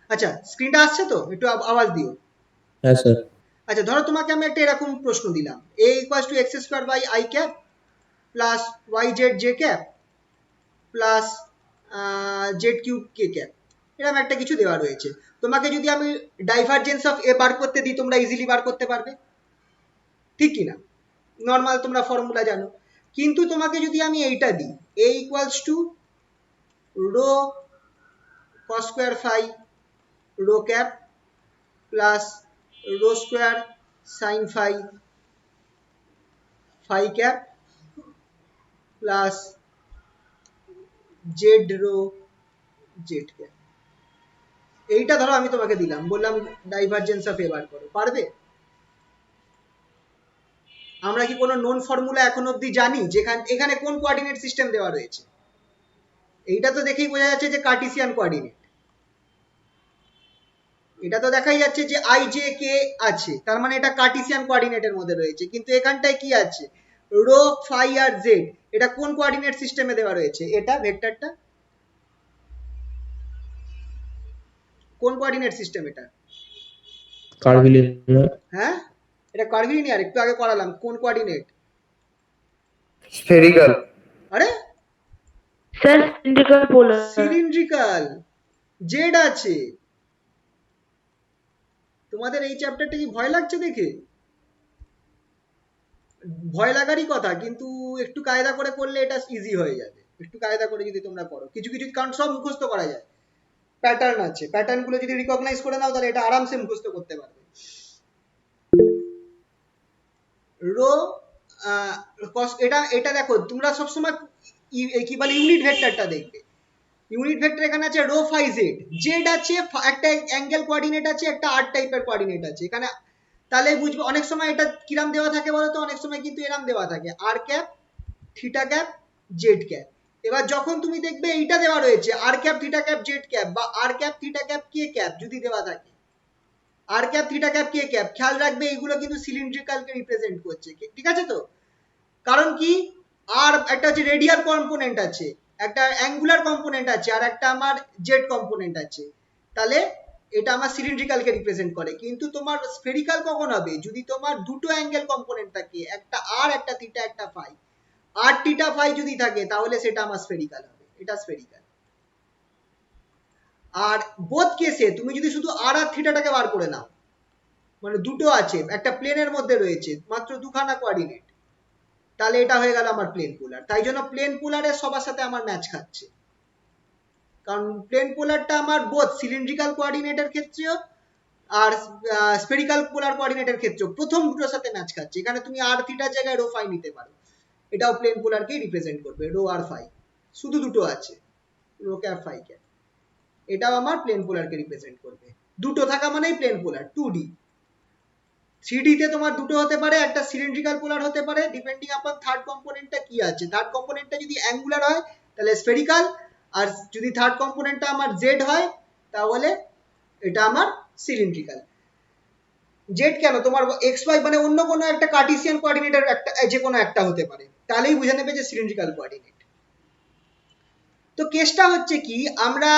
আচ্ছা, স্ক্রিনটা আসছে তো? একটু আওয়াজ দিও। হ্যাঁ স্যার। আচ্ছা, ধরো তোমাকে আমি একটা এরকম প্রশ্ন দিলাম, a equals to x square by i cap plus y z j cap plus z cube k cap, এরকম একটা কিছু দেওয়া রয়েছে। তোমাকে যদি আমি ডাইভারজেন্স অফ এ বার করতে দিই, তোমরা ইজিলি বার করতে পারবে, ঠিক কি না? নর্মাল তোমরা ফর্মুলা জানো। কিন্তু তোমাকে যদি আমি এইটা দিই, a equals to rho cos square phi rho cap plus rho square sine phi phi cap plus z rho z cap, এইটা ধরো আমি তোমাকে দিলাম, বললাম ডাইভারজেন্স অফ এ বার করো, পারবে? আমরা কি কোনো নোন ফর্মুলা এখন অবধি জানি যেখানে এখানে কোন কোঅর্ডিনেট সিস্টেম দেওয়া রয়েছে? এইটা তো দেখেই বোঝা যাচ্ছে যে কার্টিসিয়ান কোঅর্ডিনেট। এটা তো দেখাই যাচ্ছে যে আই জে কে আছে, তার মানে এটা কার্টিসিয়ান কোঅর্ডিনেটের মধ্যে রয়েছে। কিন্তু এখানটায় কি আছে? রো ফাই আর জেড, এটা কোন কোঅর্ডিনেট সিস্টেমে দেওয়া রয়েছে? এটা ভেক্টরটা কোন কোঅর্ডিনেট সিস্টেম এটা? কার্ভিলিনিয়ার। হ্যাঁ, এটা কার্ভিলিনিয়ার, একটু আগে করালাম। কোন কোঅর্ডিনেট? স্ফেরিক্যাল। আরে, স্যার সিলিন্ড্রিক্যাল পোলার। সিলিন্ড্রিক্যাল, জেড আছে। তোমাদের এই চ্যাপ্টারটা কি ভয় লাগছে দেখে? ভয় লাগারই কথা, কিন্তু একটু কায়দা করে করলে এটা ইজি হয়ে যাবে। একটু কায়দা করে যদি তোমরা করো, কিছু কিছু কারণ সব মুখস্থ করা যায়, প্যাটার্ন আছে, প্যাটার্ন গুলো যদি রিকগনাইজ করে নাও তাহলে এটা আরামসে মুখস্থ করতে পারবে। রো এটা এটা দেখো, তোমরা সবসময় কি বলে ইউনিট ভেক্টরটা দেখবে। ইউনিট ভেক্টর এখানে আছে রো ফাই জেড, জেড আছে, একটা অ্যাঙ্গেল কোঅর্ডিনেট আছে, একটা আর টাইপের কোঅর্ডিনেট আছে এখানে। তাহলে বুঝবো অনেক সময় এটা কিরাম দেওয়া থাকে বলতো, অনেক সময় কিন্তু এরাম দেওয়া থাকে r cap theta cap Z cap. এবার যখন তুমি দেখবে এইটা দেওয়া রয়েছে r cap theta cap Z cap বা r cap theta cap K cap যদি দেওয়া থাকে, r cap theta cap K cap, খেয়াল রাখবে এইগুলো কিন্তু সিলিন্ড্রিক্যালকে রিপ্রেজেন্ট করছে, ঠিক আছে তো? কারণ কি, আর একটা হচ্ছে রেডিয়াল কম্পোনেন্ট আছে, একটা অ্যাঙ্গুলার কম্পোনেন্ট আছে, আর একটা আমার জেড কম্পোনেন্ট আছে। তাহলে এটা আমার সিলিন্ড্রিক্যালকে রিপ্রেজেন্ট করে। কিন্তু তোমার স্ফেরিক্যাল কখন হবে? যদি তোমার দুটো অ্যাঙ্গেল কম্পোনেন্ট থাকে, একটা আর একটা থিটা একটা ফাই, আর থিটা ফাই যদি থাকে তাহলে সেটা আমার স্ফেরিক্যাল হবে, এটা স্ফেরিক্যাল। আর বোথ কেসে তুমি যদি শুধু আর আর থিটাটাকে বার করে নাও, মানে দুটো আছে, একটা প্লেনের মধ্যে রয়েছে, মাত্র দুখানা কোঅর্ডিনেট, তাহলে এটা হয়ে গেল আমার প্লেন পোলার। তাই জন্য প্লেন পোলারের সবার সাথে আমার ম্যাচ খাচ্ছে, কারণ প্লেন পোলারটা আমার বোথ সিলিন্ড্রিক্যাল কোঅর্ডিনেটের ক্ষেত্রেও আর স্ফেরিক্যাল পোলার কোঅর্ডিনেটের ক্ষেত্রেও প্রথম দুটোর সাথে ম্যাচ খাচ্ছে। এখানে তুমি আর থিটার জায়গায় রো ফাই নিতে পারো, এটাও প্লেন পোলারকেই রিপ্রেজেন্ট করবে, রো আর ফাই, শুধু দুটো আছে, রো ক্যাপ ফাই ক্যাপ, এটাও আমার প্লেন পোলারকে রিপ্রেজেন্ট করবে। দুটো থাকা মানেই প্লেন পোলার। 2D, 3D তে তোমার দুটো হতে পারে, একটা সিলিন্ড্রিক্যাল পোলার হতে পারে, ডিপেন্ডিং আপন থার্ড কম্পোনেন্টটা কি আছে। থার্ড কম্পোনেন্টটা যদি অ্যাঙ্গুলার হয় তাহলে স্ফেরিক্যাল, আর যদি থার্ড কম্পোনেন্টটা আমার জেড হয় তাহলে এটা আমার সিলিন্ড্রিক্যাল। জেড কেন, তোমার এক্স ওয়াই মানে অন্য কোনো একটা কার্টিসিয়ান কোঅর্ডিনেটের একটা, যে কোনো একটা হতে পারে, তাহলেই বুঝে নেবে যে সিলিন্ড্রিক্যাল কোঅর্ডিনেট। তো কেসটা হচ্ছে কি, আমরা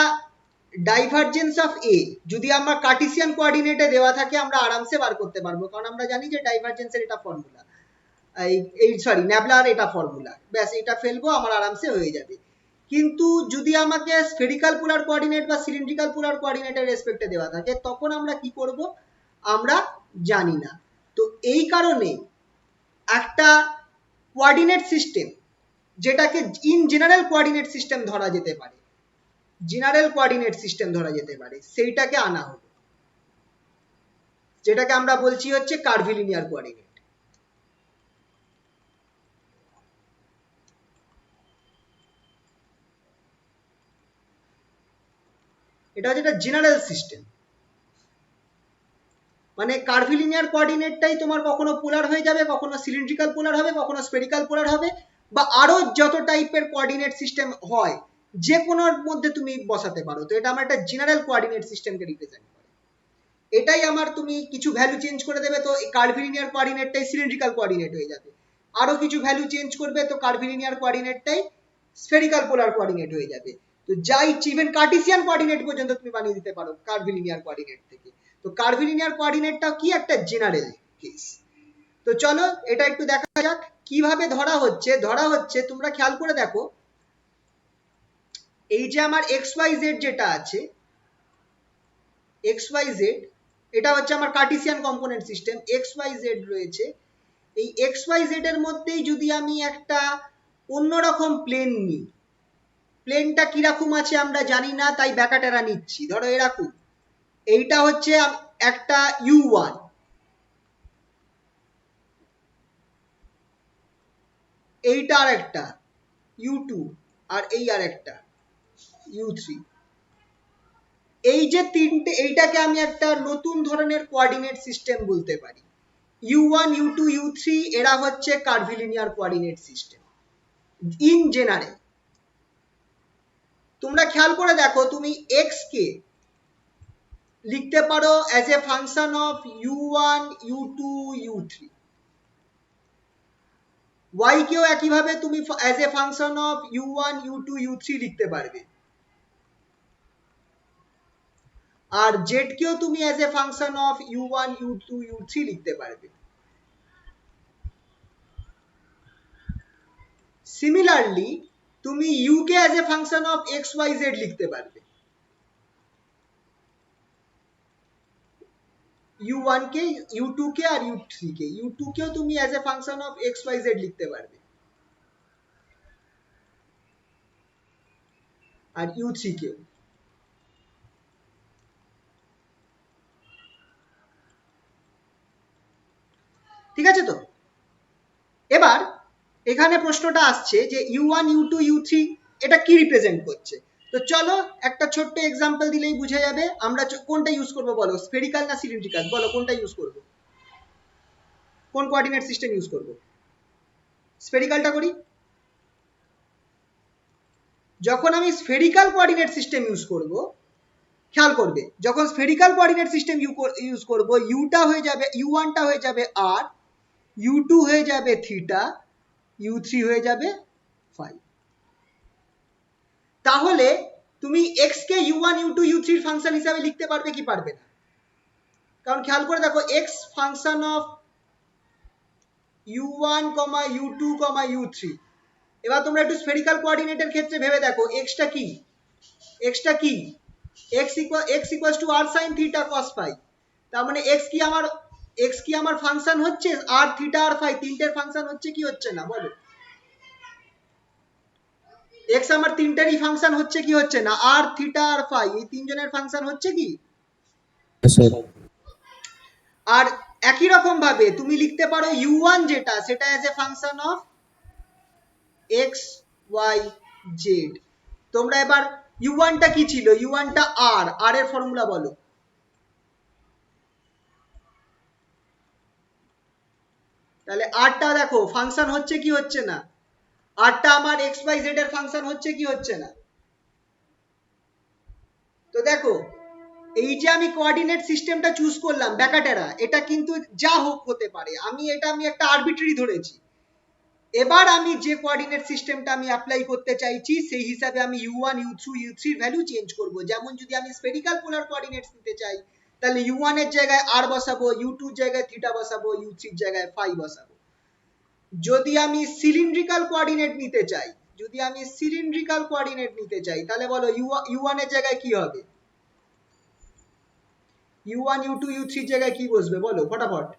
ডাইভারজেন্স অফ এ যদি আমরা কার্টিসিয়ান কোঅর্ডিনেটে দেওয়া থাকে আমরা আরামসে বার করতে পারবো, কারণ আমরা জানি যে ডাইভারজেন্সের এটা ফর্মুলা, এই সরি ন্যাবলার এটা ফর্মুলা, ব্যাস এটা ফেলবো আমার আরামসে হয়ে যাবে। কিন্তু যদি আমাকে স্ফেরিক্যাল পোলার কোঅর্ডিনেট বা সিলিন্ড্রিক্যাল পোলার কোঅর্ডিনেটের রেসপেক্টে দেওয়া থাকে তখন আমরা কি করব আমরা জানি না। তো এই কারণে একটা কোঅর্ডিনেট সিস্টেম যেটাকে ইন জেনারেল কোঅর্ডিনেট সিস্টেম ধরা যেতে পারে, জেনারেল কোঅর্ডিনেট সিস্টেম ধরা যেতে পারে, সেইটাকে আনা হলো, যেটাকে আমরা বলছি হচ্ছে কার্ভিলিনিয়ার কোঅর্ডিনেট। এটা হচ্ছে একটা জেনারেল সিস্টেম, মানে কার্ভিলিনিয়ার কোঅর্ডিনেটটাই তোমার কখনো পোলার হয়ে যাবে, কখনো সিলিন্ড্রিক্যাল পোলার হবে, কখনো স্ফেরিক্যাল পোলার হবে, বা আরো যত টাইপের কোঅর্ডিনেট সিস্টেম হয় যে কোনোর মধ্যে তুমি বসাতে পারো। তো এটা আমার একটা জেনারেল কোঅর্ডিনেট সিস্টেমকে রিপ্রেজেন্ট করে। এটাই আমার, তুমি কিছু ভ্যালু চেঞ্জ করে দেবে তো কার্ভিলিনিয়ার কোঅর্ডিনেটটাই সিলিন্ড্রিক্যাল কোঅর্ডিনেট হয়ে যাবে, আরো কিছু ভ্যালু চেঞ্জ করবে তো কার্ভিলিনিয়ার কোঅর্ডিনেটটাই স্ফেরিক্যাল পোলার কোঅর্ডিনেট হয়ে যাবে। তো তো যা ইচ্ছে ইভেন কার্টেসিয়ান কোঅর্ডিনেট পর্যন্ত তুমি বানিয়ে দিতে পারো কার্ভিলিনিয়ার কোঅর্ডিনেট থেকে। তো কার্ভিলিনিয়ার কোঅর্ডিনেটটাও কি একটা জেনারেল কেস। তো চলো এটা একটু দেখা যাক কিভাবে ধরা হচ্ছে তোমরা খেয়াল করে দেখো, এই যে আমার এক্স ওয়াই জেড যেটা আছে, এক্স ওয়াই জেড এটা হচ্ছে আমার Cartesian component system, x y z রয়েছে। এই এক্স ওয়াই জেড এর মধ্যেই যদি আমি একটা অন্যরকম প্লেন নিই, প্লেনটা কিরকম আছে আমরা জানি না, তাই ব্যাকাটেরা নিচ্ছি। ধরো এরকম, এইটা হচ্ছে একটা u1, এইটা আর একটা u2, আর এই আর একটা u3। এই যে তিনটে, এইটাকে আমি একটা নতুন ধরনের কোঅর্ডিনেট সিস্টেম বলতে পারি। u1 u2 u3 এরা হচ্ছে curvilinear coordinate system in general. তোমরা খেয়াল করে দেখো, তুমি x কে লিখতে পারো as a function of u1 u2 u3, y কেও একইভাবে তুমি as a function of u1 u2 u3 লিখতে পারবে, আর z কেও তুমি as a function of u1 u2 u3 লিখতে পারবে। সিমিলারলি তুমি u K as a function of x y z লিখতে পারবে, u1 কে, u2 কে আর u3 কে, u2 কেও তুমি as a function of x y z লিখতে পারবে, আর u3 কেও। ঠিক আছে? তো এবার এখানে প্রশ্নটা আসছে যে u1 u2 u3 এটা কি রিপ্রেজেন্ট করছে। তো চলো একটা ছোট্ট এক্সাম্পল দিলেই বুঝে যাবে। আমরা কোনটা ইউজ করবো বলো, স্ফেরিক্যাল না সিলিন্ড্রিক্যাল, বলো কোনটা ইউজ করবো, কোন কোঅর্ডিনেট সিস্টেম ইউজ করবো? স্ফেরিক্যালটা করি। যখন আমি স্ফেরিক্যাল কোঅর্ডিনেট সিস্টেম ইউজ করব, খেয়াল করবে, যখন স্ফেরিক্যাল কোঅর্ডিনেট সিস্টেম ইউজ করব, ইউটা হয়ে যাবে, u1টা হয়ে যাবে r, u2 হয়ে যাবে থিটা, u3 হয়ে যাবে ফাই। তাহলে তুমি x কে u1 u2 u3 এর ফাংশন হিসাবে লিখতে পারবে কি পারবে না? কারণ খেয়াল করে দেখো, x function of u1, u2, u3। এবার তোমরা একটু স্ফেরিক্যাল কোঅর্ডিনেটের ক্ষেত্রে ভেবে দেখো, x কি, x equals to r sin theta cos phi। তার মানে x কি আমার ফাংশন হচ্ছে, r থিটা আর ফাই তিনটের ফাংশন হচ্ছে কি হচ্ছে না বলো? x আমার তিনটেরই ফাংশন হচ্ছে কি হচ্ছে না? r থিটা আর ফাই এই তিনজনের ফাংশন হচ্ছে কি? আর একই রকম ভাবে তুমি লিখতে পারো u1 যেটা, সেটা as a function of x y z। তোমরা এবার u1টা কি ছিল, u1টা r এর ফর্মুলা বলো। তাহলে rটা দেখো ফাংশন হচ্ছে কি হচ্ছে না, rটা আমার x y z এর ফাংশন হচ্ছে কি হচ্ছে না? তো দেখো, এই যে আমি কোঅর্ডিনেট সিস্টেমটা চুজ করলাম ব্যাকাটেরা, এটা কিন্তু যা হোক হতে পারে, আমি একটা আরবিট্রারি ধরেছি। এবার আমি যে কোঅর্ডিনেট সিস্টেমটা আমি অ্যাপ্লাই করতে চাইছি, সেই হিসাবে আমি u1 u2 u3 এর ভ্যালু চেঞ্জ করব। যেমন যদি আমি স্ফেরিক্যাল পোলার কোঅর্ডিনেটস নিতে চাই, তাহলে u1 এর জায়গায় r বসাবো, u2 এর জায়গায় থিটা বসাবো, u3 এর জায়গায় ফাই বসাবো। যদি আমি সিলিন্ড্রিক্যাল কোঅর্ডিনেট নিতে চাই, তাহলে বলো u1 এর জায়গায় কি হবে, u1 u2 u3 এর জায়গায় কি বসবে বলো ফটাফট।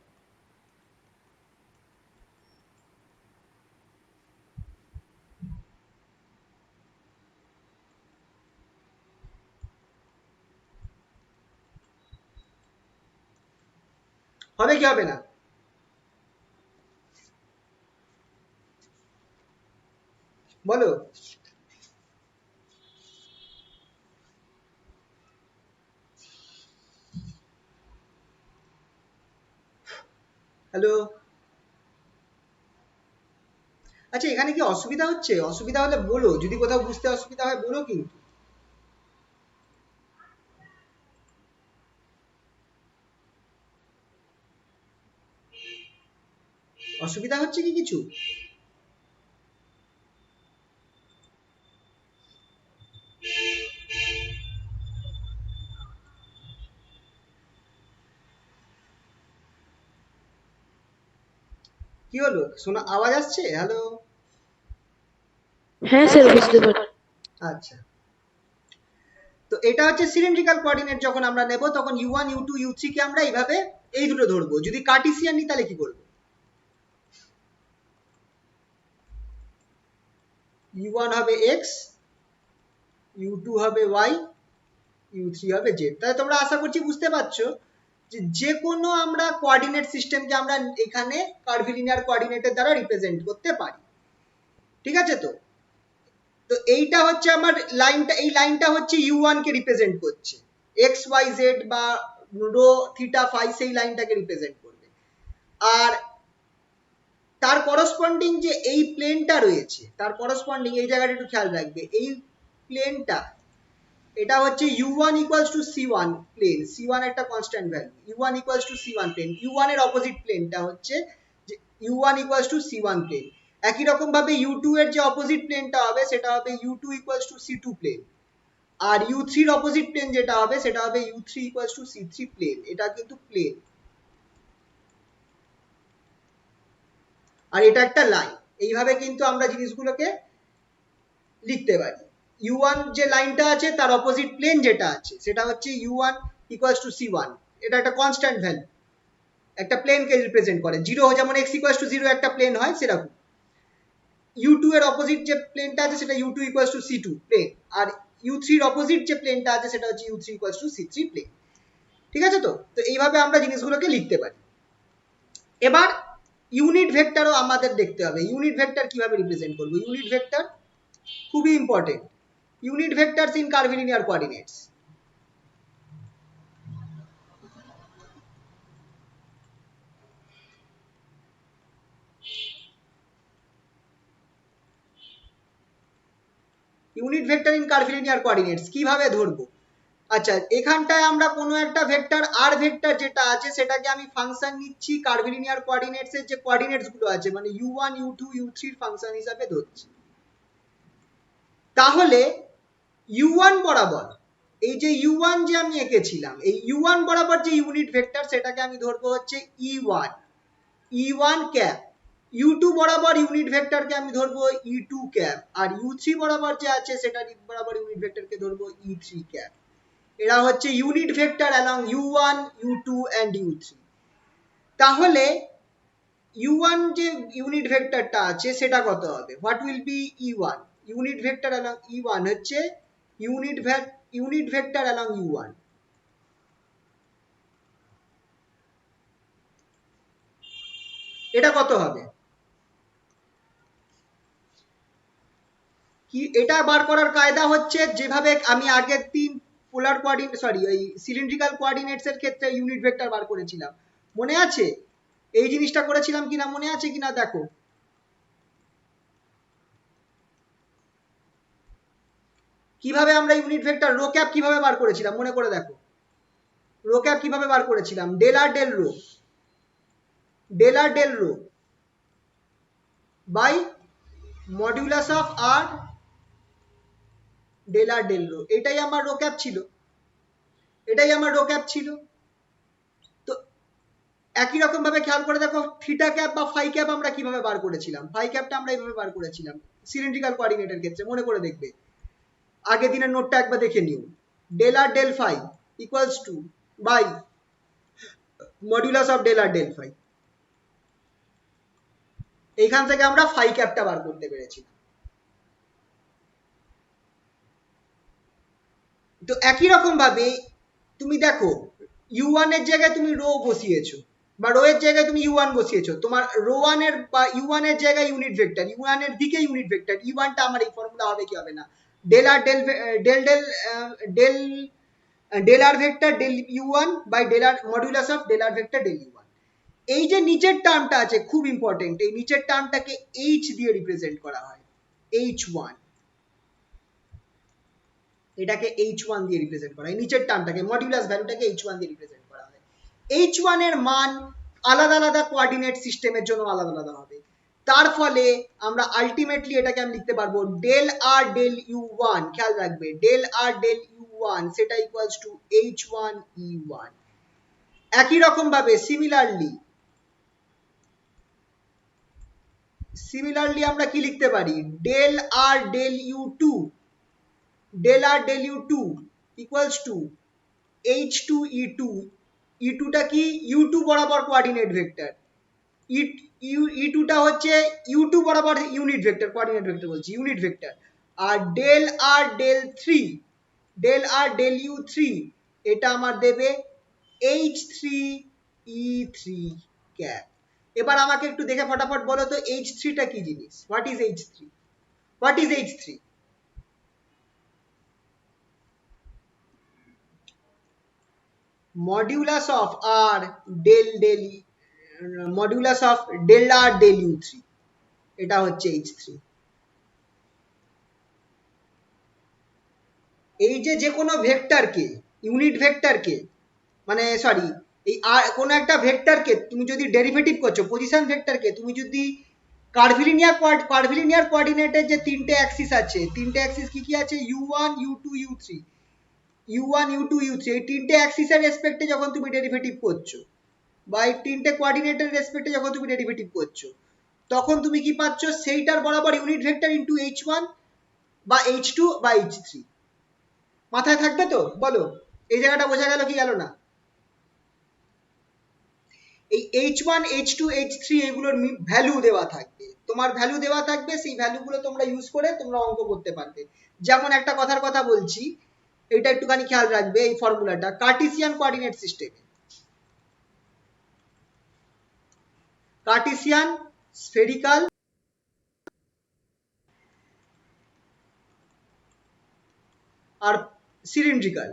হবে কি হবে না? বলো। হ্যালো, আচ্ছা এখানে কি অসুবিধা হচ্ছে? অসুবিধা হলে বলো, যদি কোথাও বুঝতে অসুবিধা হয় বলো কিন্তু। অসুবিধা হচ্ছে কি কিছু? কি হলো, শোনা আওয়াজ আসছে? হ্যালো? হ্যাঁ স্যার বুঝতে পারছি। আচ্ছা, তো এটা হচ্ছে সিলিন্ড্রিক্যাল কোঅর্ডিনেট। যখন আমরা নেব তখন u1 u2 u3 কে আমরা এইভাবে এই দুটো ধরবো। যদি কার্টেসিয়ান নিই তাহলে কি করব? u1 হবে x, u2 হবে y, u3 হবে z। তাহলে তোমরা আশা করছি বুঝতে পারছো যে যে কোনো আমরা কোঅর্ডিনেট সিস্টেমকে আমরা এখানে কার্ভিলিনিয়ার কোঅর্ডিনেটের দ্বারা রিপ্রেজেন্ট করতে পারি। ঠিক আছে? তো তো এইটা হচ্ছে আমার লাইনটা, এই লাইনটা হচ্ছে u1 কে রিপ্রেজেন্ট করছে, x y z বা রো থিটা ফাই সেই লাইনটাকে রিপ্রেজেন্ট করবে। আর তার করসপন্ডিং যে এই প্লেনটা রয়েছে, তার করসপন্ডিং এই জায়গাটা একটু খেয়াল রাখবে, এই প্লেনটা এটা হচ্ছে u1 equals to c1 plane, c1 একটা constant value, u1 equals to c1 plane, u1 এর অপোজিট প্লেনটা হচ্ছে যে u1 equals to c1 plane. একই রকম ভাবে u2 এর যে অপোজিট প্লেনটা হবে সেটা হবে u2 equals to c2 plane, R u3 এর অপোজিট প্লেন যেটা হবে সেটা হবে u3 equals to c3 plane. এটা কিন্তু প্লেন, আর এটা একটা লাইন। এইভাবে কিন্তু আমরা জিনিসগুলোকে লিখতে পারি। u1 যে লাইনটা আছে তার অপোজিট প্লেন যেটা আছে সেটা হচ্ছে u1 equals to c1, এটা একটা কনস্ট্যান্ট ভ্যালু, একটা প্লেনকে রিপ্রেজেন্ট করে। জিরো যেমন x equals to 0 একটা প্লেন হয়, সেরকম u2 এর অপোজিট যে প্লেনটা আছে সেটা u2 equals to c2 plane, R u3 এর অপোজিট যে প্লেনটা আছে সেটা হচ্ছে u3 equals to c3 plane. ঠিক আছে? তো তো এইভাবে আমরা জিনিসগুলোকে লিখতে পারি। এবার ইউনিট ভেক্টরও আমাদের দেখতে হবে। ইউনিট ভেক্টর কিভাবে রিপ্রেজেন্ট করব? ইউনিট ভেক্টর খুবই important. Unit vectors in curvilinear coordinates. Unit vector in curvilinear coordinates কিভাবে ধরবো? আচ্ছা, এখানটায় আমরা কোনো একটা ভেক্টর আর ভেক্টর যেটা আছে সেটাকে আমি ফাংশন নিচ্ছি কার্ভিলিনিয়ার কোঅর্ডিনেটস এর যে কোঅর্ডিনেটস গুলো আছে মানে u1 u2 u3 এর ফাংশন হিসাবে ধরছি। তাহলে u1 বরাবর এই যে u1 যে আমি এঁকেছিলাম, এই u1 বরাবর যে ইউনিট ভেক্টর সেটাকে আমি ধরবো হচ্ছে e1, e1 ক্যাপ। u2 বরাবর ইউনিট ভেক্টরকে আমি ধরবো e2 ক্যাপ, আর u3 বরাবর যে আছে সেটা বরাবর ইউনিট ভেক্টরকে ধরবো e3 ক্যাপ। এরা হচ্ছে unit vector along u1 u2 and u3। তাহলে u1 যে ইউনিট ভেক্টরটা আছে সেটা কত হবে? What will be e1? Unit vector along e1 হচ্ছে ইউনিট ভেক্টর অ্যালং u1, এটা কত হবে? কি এটা বার করার কায়দা হচ্ছে যেভাবে আমি আগের তিন পোলার কোঅর্ডিনেট ওই সিলিন্ড্রিক্যাল কোঅর্ডিনেটস এর ক্ষেত্রে ইউনিট ভেক্টর বার করেছিলাম, মনে আছে? এই জিনিসটা করেছিলাম কিনা মনে আছে কিনা দেখো। কিভাবে আমরা ইউনিট ভেক্টর রো ক্যাপ কিভাবে বার করেছিলাম মনে করে দেখো। রো ক্যাপ কিভাবে বার করেছিলাম? Del r del rho, del r del rho by modulus of r del r del rho, এটাই আমার রো ক্যাপ ছিল, এটাই আমার রো ক্যাপ ছিল। তো একই রকম ভাবে খেয়াল করে দেখো থিটা ক্যাপ বা ফাই ক্যাপ আমরা কিভাবে বার করেছিলাম। ফাই ক্যাপটা আমরা এইভাবে বার করেছিলাম সিলিন্ড্রিক্যাল কোঅর্ডিনেটের ক্ষেত্রে, মনে করে দেখবে। আগের দিনের নোটটা একবার দেখে নিও। Del r del phi equals to by modulus of del r del phi. এইখান থেকে আমরা ফাই ক্যাপটা বার করতে পেরেছি। তো একই রকম ভাবে তুমি দেখো u1 এর জায়গায় তুমি রো বসিয়েছো বা রো এর জায়গায় তুমি u1 বসিয়েছো, তোমার রো 1 এর বা u1 এর জায়গায় ইউনিট ভেক্টর, u1 এর দিকে ইউনিট ভেক্টর e1 টা আমার এই ফর্মুলা হবে কি হবে না? Del r del del del del r R vector del u1 by del r modulus of del R vector del u1। এই যে নিচের টার্মটা আছে খুব ইম্পর্টেন্ট, এই নিচের টার্মটাকে h দিয়ে রিপ্রেজেন্ট করা হয়, h1, এটাকে h1 দিয়ে রিপ্রেজেন্ট করা হয়, নিচের টার্মটাকে মডিউলাস ভ্যালুটাকে h1 দিয়ে রিপ্রেজেন্ট করা হয়। h1 এর মান আলাদা আলাদা কোঅর্ডিনেট সিস্টেমের জন্য আলাদা আলাদা হবে। তার ফলে আমরা আলটিমেটলি এটাকে আমি লিখতে পারবো ডেল আর ডেল u1, খেয়াল রাখবে ডেল আর ডেল u1 সেটা ইকুয়ালস টু h1 e1। একই রকম ভাবে সিমিলারলি সিমিলারলি আমরা কি লিখতে পারি, del r del U two, del r del U two equals to H two E two, E টুটা কি ইউ টু বরাবর কোঅর্ডিনেট ভেক্টর, ই টুটা হচ্ছে ইউ টু বরাবর ইউনিট ভেক্টর, কোঅর্ডিনেট ভেক্টর বলছি, ইউনিট ভেক্টর। আর del r del three, del r del you three, এটা আমার দেবে H three E three cap. এবার আমাকে একটু দেখে ফটাফট বলো তো এইচ থ্রিটা কি জিনিস, what is H three, what is H three? Modulus of r del del, modulus of del r del you three, এটা হচ্ছে এইচ থ্রি। এই যে কোনো ভেক্টরকে, ইউনিট ভেক্টরকে, মানে সরি, এই কোন একটা ভেক্টরকে তুমি যদি ডেরিভেটিভ করছো, পজিশন ভেক্টরকে তুমি যদি কার্ভিলিনিয়ার কোঅর্ডিনেটের যে তিনটে অ্যাক্সিস আছে, তিনটে অ্যাক্সিস কি কি আছে, u1 u2 u3, u1 u2 u3, এই তিনটে অ্যাক্সিসের রেসপেক্টে যখন তুমি ডেরিভেটিভ করছো, বা এই তিনটে কোঅর্ডিনেটের রেসপেক্টে যখন তুমি ডেরিভেটিভ করছো, তখন তুমি কি পাচ্ছ, সেইটার বরাবর ইউনিট ভেক্টর ইনটু h1 বা h2 বা h3। মাথায় থাকবে তো? বলো, এই জায়গাটা বোঝা গেল কি গেল না? এই h1 h2 h3 এগুলোর ভ্যালু দেওয়া থাকবে, তোমার ভ্যালু দেওয়া থাকবে, সেই ভ্যালুগুলো তোমরা ইউজ করে তোমরা অঙ্ক করতে পারবে। যেমন একটা কথার কথা বলছি, এটা একটুখানি খেয়াল রাখবে, এই ফর্মুলাটা কার্টেসিয়ান কোঅর্ডিনেট সিস্টেমে, কার্টেসিয়ান, স্ফেরিক্যাল আর সিলিন্ড্রিক্যাল,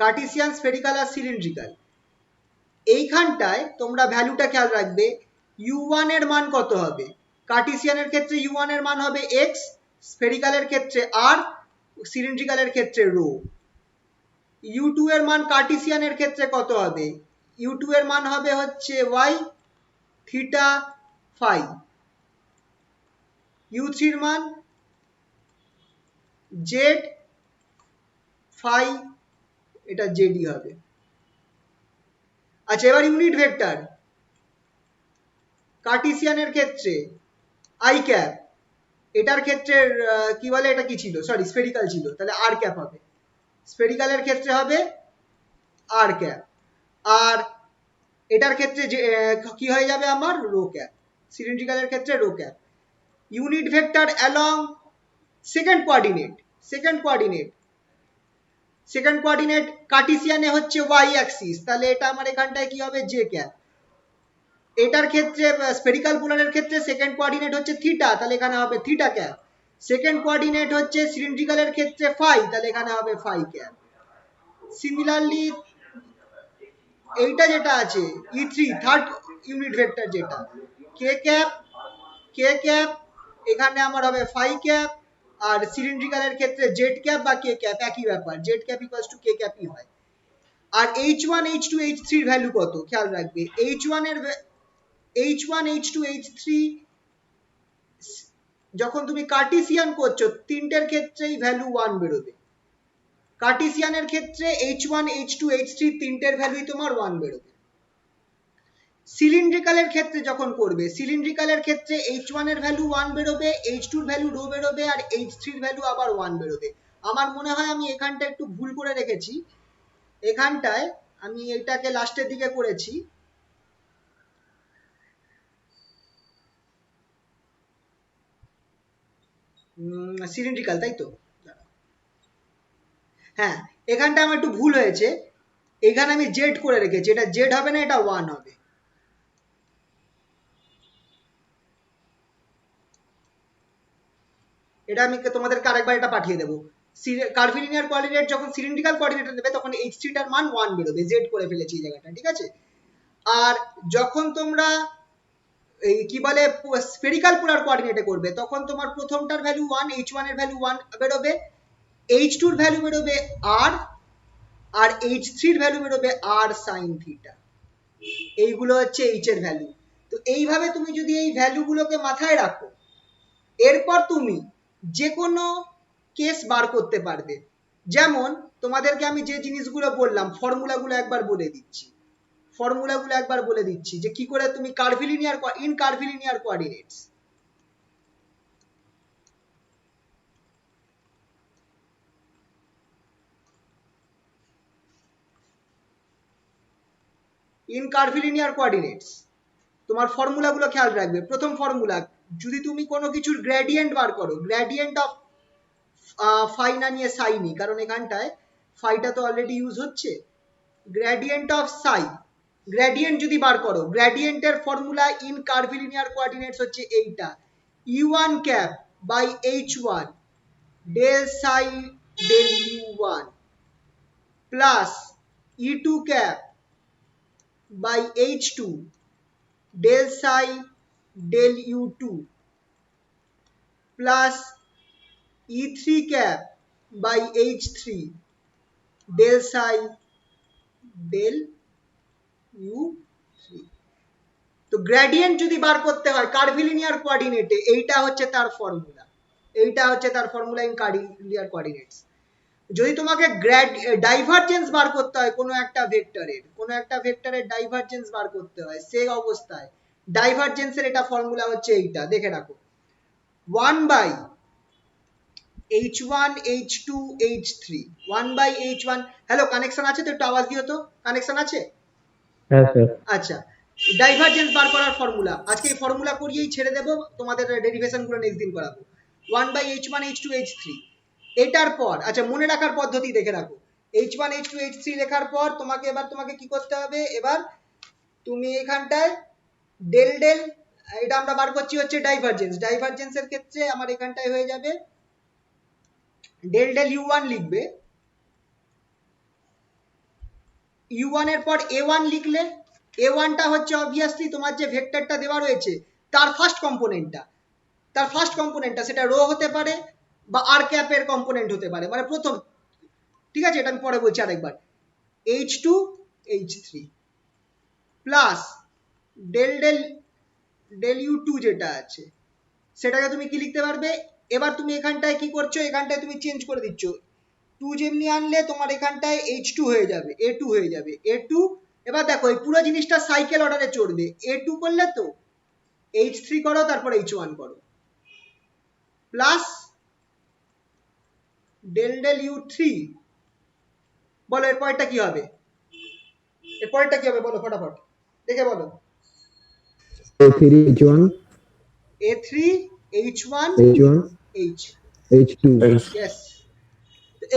কার্টেসিয়ান, স্ফেরিক্যাল আর সিলিন্ড্রিক্যাল, এইখানটায় তোমরা ভ্যালুটা খেয়াল রাখবে, u1 এর মান কত হবে, কার্টেসিয়ানের ক্ষেত্রে u1 এর মান হবে x, স্ফেরিক্যালের ক্ষেত্রে r, সিলিন্ড্রিক্যালের ক্ষেত্রে রো। u2 এর মান কার্টেসিয়ানের ক্ষেত্রে কত হবে, u2 এর মান হবে হচ্ছে y থিটা ফাই, u3 এর মান z ফাই, এটা জেডি হবে। আচ্ছা, এবার ইউনিট ভেক্টর, কার্টেসিয়ানের ক্ষেত্রে আই ক্যাপ, এটার ক্ষেত্রে কি বলে, এটা কি ছিল, সরি স্ফেরিক্যাল ছিল, তাহলে আর ক্যাপ হবে, স্ফেরিক্যালের ক্ষেত্রে হবে আর ক্যাপ, আর এটার ক্ষেত্রে যে কি হয়ে যাবে আমার, রো ক্যাপ, সিলিন্ড্রিক্যালের ক্ষেত্রে rho cap. Unit vector along second coordinate, second coordinate, second coordinate কার্টেসিয়ানে হচ্ছে ওয়াই অ্যাক্সিস, তাহলে এটা আমার এখানটায় কি হবে, জে ক্যাপ। এটার ক্ষেত্রে স্ফেরিক্যাল পোলারের ক্ষেত্রে সেকেন্ড কোঅর্ডিনেট হচ্ছে থিটা, তাহলে এখানে হবে থিটা ক্যাপ। সেকেন্ড কোঅর্ডিনেট হচ্ছে সিলিন্ড্রিক্যালের ক্ষেত্রে ফাই, তাহলে এখানে হবে ফাই ক্যাপ। সিমিলারলি এইটা যেটা আছে ই3, থার্ড ইউনিট ভেক্টর যেটা কে ক্যাপ, কে ক্যাপ, এখানে আমার হবে ফাই ক্যাপ, আর সিলিন্ড্রিক্যালের ক্ষেত্রে জেড ক্যাপ বা কে ক্যাপ, একই ব্যাপার, জেড ক্যাপ ইকুয়ালস টু কে ক্যাপই হয়। আর h1 h2 h3 এর ভ্যালু কত খেয়াল রাখবে, h1 এর h1 h2 h3 যখন তুমি কার্টেসিয়ান করছো, তিনটের ক্ষেত্রেই ভ্যালু 1 বেরোবে। কার্টেসিয়ানের ক্ষেত্রে h1 h2 h3 তিনটের ভ্যালুই তোমার 1 বেরোবে। সিলিন্ড্রিক্যালের ক্ষেত্রে যখন করবে, সিলিন্ড্রিক্যালের ক্ষেত্রে h1 এর ভ্যালু 1 বেরোবে, h2 এর ভ্যালু রো বেরোবে, আর h3 এর ভ্যালু আবার 1 বেরোবে। আমার মনে হয় আমি এখানটা একটু ভুল করে রেখেছি, এখানটায় আমি এটাকে লাস্টের দিকে করেছি, সিলিন্ড্রিক্যাল, তাই তো, হ্যাঁ এখানটা আমার একটু ভুল হয়েছে, এখানে আমি জেড করে রেখেছি, এটা জেড হবে না, এটা 1 হবে। এটা আমি তোমাদেরকে আরেকবার এটা পাঠিয়ে দেবো। কার্ভিলিনিয়ার কোঅর্ডিনেট যখন সিলিন্ড্রিক্যাল কোঅর্ডিনেট নেবে, তখন h3 টার মান 1 বেরোবে, জেড করে ফেলেছি এই জায়গাটা, ঠিক আছে। আর যখন তোমরা এই কি বলে স্ফেরিক্যাল পোলার কোঅর্ডিনেটে করবে, তখন তোমার প্রথমটার ভ্যালু 1, h1 এর ভ্যালু 1 বেরোবে, h2 এর ভ্যালু বেরোবে r, আর h3 এর ভ্যালু বেরোবে r sin থিটা। এইগুলো হচ্ছে h এর ভ্যালু। তো এইভাবে তুমি যদি এই ভ্যালুগুলোকে মাথায় রাখো, এরপর তুমি যে কোনো কেস বার করতে পারবে, যেমন তোমাদেরকে আমি যে জিনিসগুলো বললাম ফর্মুলাগুলো একবার বলে দিচ্ছি যে কি করে তুমি curvilinear coordinates, in curvilinear coordinates তোমার ফর্মুলাগুলো খেয়াল রাখবে। প্রথম ফর্মুলা, যদি তুমি কোনো কিছুর গ্রেডিয়েন্ট বার করো, গ্রেডিয়েন্ট অফ ফাই না নিয়ে সাই নি, কারণ এখানটায় ফাইটা তো অলরেডি ইউজ হচ্ছে। গ্রেডিয়েন্ট অফ সাই, গ্রেডিয়েন্ট যদি বার করো, গ্রেডিয়েন্টের ফর্মুলা ইন কার্ভিলিনিয়ার কোঅর্ডিনেটস হচ্ছে এইটা, u1 cap by h1 del psi del u1 plus e2 cap by h2 del psi del u2 plus e3 cap by h3 del psi del u3। তো gradient যদি বার করতে হয় curvilinear কোঅর্ডিনেটে, এইটা হচ্ছে তার formula in curvilinear coordinates. যদি তোমাকে divergence বার করতে হয় কোনো একটা ভেক্টরের ডাইভারজেন্স বার করতে হয়, সেই অবস্থায় ডাইভারজেন্সের এটা ফর্মুলা হচ্ছে এইটা, দেখে রাখো, 1 by h1 h2 h3, 1 by h1। Hello, connection আছে তো? একটু আওয়াজ দিও তো, কানেকশন আছে? হ্যাঁ স্যার। আচ্ছা, ডাইভারজেন্স বার করার ফর্মুলা, আজকে এই ফর্মুলা করিয়েই ছেড়ে দেবো, তোমাদের ডেরিভেশন গুলো নেক্সট দিন করাবো। 1 বাই h1 h2 h3, এটার পর আচ্ছা মনে রাখার পদ্ধতি দেখে রাখো, h1 h2 h3 লেখার পর তোমাকে কি করতে হবে, এবার তুমি এখানটায় ডেল ডেল, এটা আমরা বার করছি হচ্ছে ডাইভারজেন্সের ক্ষেত্রে আমার এখানটায় হয়ে যাবে ডেল ডেল u1 লিখবে, u1 এর পর a1 লিখলে, a1 টা হচ্ছে অবভিয়াসলি তোমার যে ভেক্টরটা দেওয়া রয়েছে তার ফার্স্ট কম্পোনেন্টটা, সেটা রো হতে পারে বা আর ক্যাপের কম্পোনেন্ট হতে পারে, মানে প্রথম, ঠিক আছে, এটা আমি পরে বলছি আরেকবার, h2 h3 plus del del del u2 যেটা আছে সেটাকে তুমি কি লিখতে পারবে, এবার তুমি এখানটায় কি করছো, এখানটায় তুমি চেঞ্জ করে দিচ্ছ, 2 যেমনি আনলে তোমার এখানটায় h2 হয়ে যাবে, a2, এবার দেখো এই পুরো জিনিসটা সাইকেল অর্ডারে চড়বে, a2 করলে তো h3 করো, তারপর h1 করো, প্লাস ডেল ডেল u3, বলো এরপরটা কি হবে, বলো ফটাফট দেখে বলো। A3 H1 a3 h1 H1 h, H2 yes.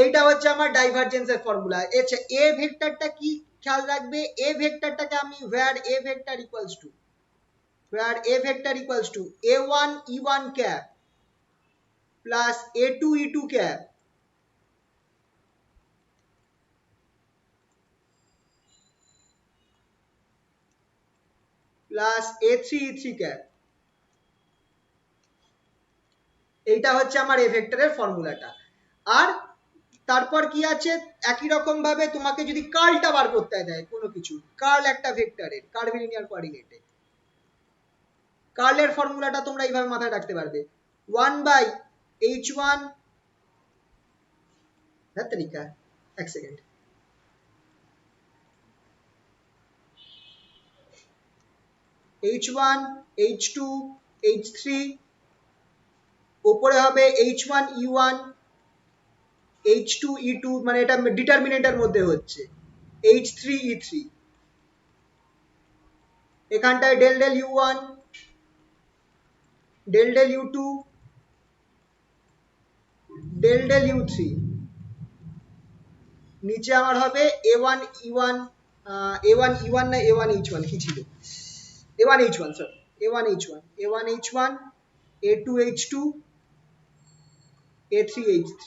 এইটা হচ্ছে আমার ডাইভারজেন্সের ফর্মুলা। আচ্ছা, এ ভেক্টরটা কি খেয়াল রাখবে, এ ভেক্টরটাকে আমি where a vector equals to a1 e1 cap plus a2 e2 cap plus a3 e3 cap, এইটা হচ্ছে আমার এ ভেক্টরের ফর্মুলাটা। আর তারপর কি আছে, একই রকম ভাবে তোমাকে যদি কার্লটা বার করতে দেয় কোনো কিছু, কার্ল একটা ভেক্টরের কার্ভিলিনিয়ার কোঅর্ডিনেটে, কার্লের ফর্মুলাটা তোমরা এইভাবে মাথায় রাখতে পারবে, 1 বাই h1, তরিকা, এক সেকেন্ড, h1 h2 h3, উপরে হবে h1 e1 h2 e2, মানে এটা ডিটারমিনেন্টের মধ্যে হচ্ছে h3 e3, এখানটায় del del u1 del del u2 del del u3, নিচে আমার হবে a1 e1 a1 e1 না a1 h1 কি ছিল, a1 h1 sorry, a1 h1 a2 h2 a3 h3,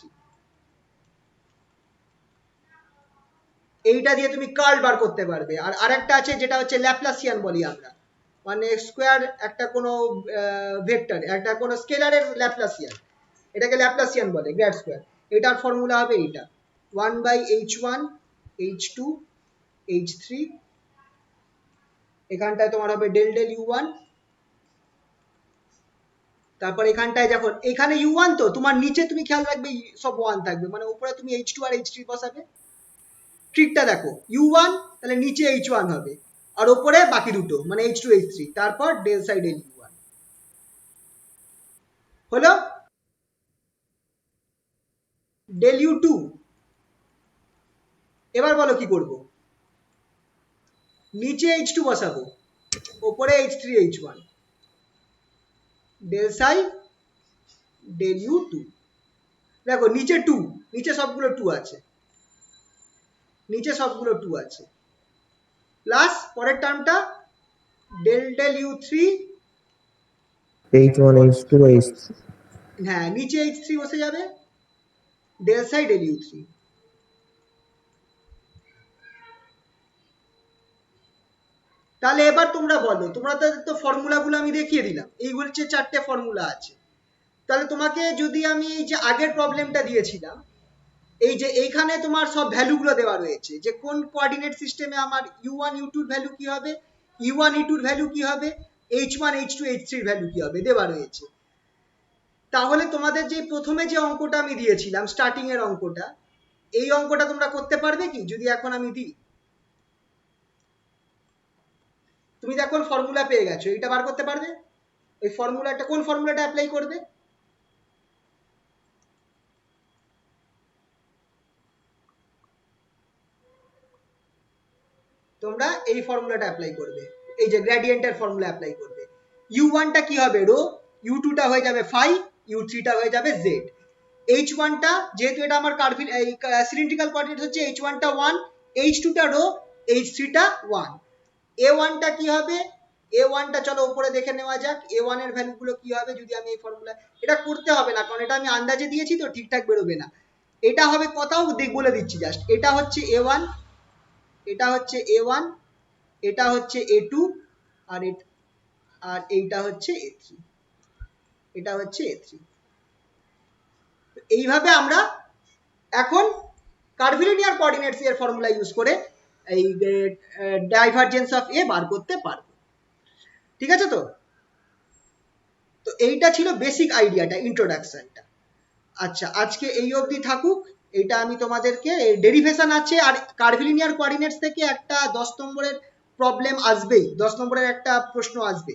এইটা দিয়ে তুমি কার্ল বার করতে পারবে। আর আরেকটা আছে যেটা হচ্ছে ল্যাপ্লাসিয়ান বলি আমরা, মানে স্কোয়ার একটা কোনো ভেক্টর, একটা কোনো স্কেলারের ল্যাপ্লাসিয়ান, এটাকে ল্যাপ্লাসিয়ান বলে, গ্র্যাড স্কোয়ার। এটার ফর্মুলা হবে এইটা, 1 বাই h1 h2 h3, এখানটায় তোমার হবে ডেল ডেল u1, তারপর এখানটায় যখন এখানে u1 তো তোমার নিচে তুমি খেয়াল রাখবে সব 1 থাকবে, মানে উপরে তুমি h2 আর h3 বসাবে। ট্রিকটা দেখো, u1 তাহলে নিচে h1 হবে আর উপরে বাকি দুটো মানে h2 h3, তারপর ডেল সাই ডেল u1 হলো। ডেল u2 এবার বলো কি করব, নিচে h2 বসাবো উপরে h3 h1 del psi del u2। দেখো নিচে 2, নিচে সবগুলো 2 আছে, নিচে সবগুলো 2 আছে, প্লাস পরের টার্মটা del del u3, H1, H2, H3. হ্যাঁ নিচে h3 বসে যাবে ডেল সাই ডেল u3। তাহলে এবার তোমরা বলো, তোমরা তো ফর্মুলাগুলো আমি দেখিয়ে দিলাম, এইগুলো হচ্ছে 4টে ফর্মুলা আছে। তাহলে তোমাকে যদি আমি এই যে আগের প্রবলেমটা দিয়েছিলাম, এই যে এইখানে তোমার সব ভ্যালুগুলো দেওয়া রয়েছে যে কোন কোঅর্ডিনেট সিস্টেমে আমার u1 u2 এর ভ্যালু কি হবে, u1 u2 এর ভ্যালু কি হবে, h1 h2 h3 এর ভ্যালু কি হবে দেওয়া রয়েছে। তাহলে তোমাদের যে প্রথমে যে অঙ্কটা আমি দিয়েছিলাম স্টার্টিং এর অঙ্কটা, এই অঙ্কটা তোমরা করতে পারবে কি যদি এখন আমি দিই? তুমি তো এখন ফর্মুলা পেয়ে গেছো, এটা বার করতে পারবে? এই ফর্মুলাটা কোন ফর্মুলাটা অ্যাপ্লাই করবে? তোমরা এই ফর্মুলাটা অ্যাপ্লাই করবে, এই যে গ্রেডিয়েন্টের ফর্মুলা অ্যাপ্লাই করবে। u1 টা কি হবে রো, u2 টা হয়ে যাবে ফাই, u3 টা হয়ে যাবে z, h1 টা যেহেতু এটা আমার কার্ভিল এই সিলিন্ড্রিক্যাল কোঅর্ডিনেট হচ্ছে h1 টা 1, h2 টা রো, h3 টা 1, a1 টা কি হবে, a1 টা চলো উপরে দেখে নেওয়া যাক a1 এর ভ্যালুগুলো কি হবে যদি আমি এই ফর্মুলা, এটা করতে হবে না কারণ এটা আমি আন্দাজে দিয়েছি তো ঠিকঠাক বেরোবে না। এটা হবে কোথাও বলে দিচ্ছি জাস্ট, এটা হচ্ছে a1, এটা হচ্ছে a1, এটা হচ্ছে a2 আর এইটা হচ্ছে a3, এটা হচ্ছে a3। এইভাবে আমরা এখন কার্ভিলিনিয়ার কোঅর্ডিনেটস এর ফর্মুলা ইউজ করে এই ডাইভারজেন্স অফ এ বার করতে পারবো। ঠিক আছে তো? তো এইটা ছিল বেসিক আইডিয়াটা, ইন্ট্রোডাকশনটা। আচ্ছা আজকে এই অবধি থাকুক, এটা আমি তোমাদেরকে ডেরিভেশন আছে আর কার্ভিলিনিয়ার কোঅর্ডিনেটস থেকে একটা 10 নম্বরের প্রবলেম আসবেই, 10 নম্বরের একটা প্রশ্ন আসবে।